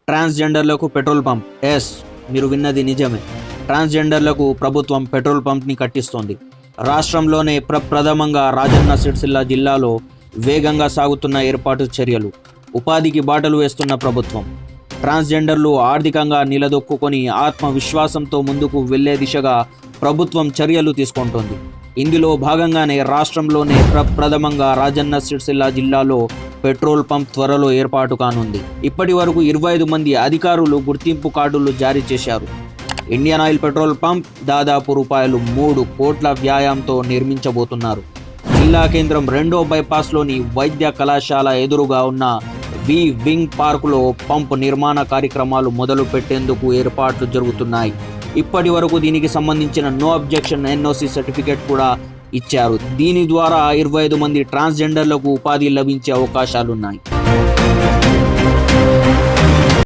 ట్రాన్స్జెండర్లకు petrol pump. Yes, మీరు విన్నది నిజమే. ట్రాన్స్జెండర్లకు ప్రభుత్వం పెట్రోల్ పంప్ని కట్టిస్తోంది. రాష్ట్రంలోనే ప్రప్రథమంగా రాజన్న సిరిసిల్ల జిల్లాలో వేగంగా సాగుతున్న ఏర్పాటు చర్యలు, ఉపాధికి బాటలు వేస్తున్న ప్రభుత్వం. ట్రాన్స్జెండర్లు ఆర్థికంగా నిలదొక్కుని ఆత్మవిశ్వాసంతో ముందుకు వెళ్లే దిశగా ప్రభుత్వం చర్యలు తీసుకుంటోంది. ఇందులో భాగంగానే రాష్ట్రంలోనే ప్రప్రథమంగా రాజన్న సిరిసిల్ల జిల్లాలో పెట్రోల్ పంప్ త్వరలో ఏర్పాటు కానుంది. ఇప్పటి వరకు 25 మంది అధికారులు గుర్తింపు కార్డులు జారీ చేశారు. ఇండియన్ ఆయిల్ పెట్రోల్ పంప్ దాదాపు ₹3 కోట్ల వ్యయంతో నిర్మించబోతున్నారు. జిల్లా కేంద్రం 2వ బైపాస్లోని వైద్య కళాశాల ఎదురుగా ఉన్న వి వింగ్ పార్కులో పంప్ నిర్మాణ కార్యక్రమాలు మొదలు పెట్టేందుకు ఏర్పాట్లు జరుగుతున్నాయి. ఇప్పటి వరకు దీనికి సంబంధించిన నో అబ్జెక్షన్ NOC సర్టిఫికేట్ కూడా ఇచ్చారు. దీని ద్వారా 25 మంది ట్రాన్స్జెండర్లకు ఉపాధి లభించే అవకాశాలున్నాయి.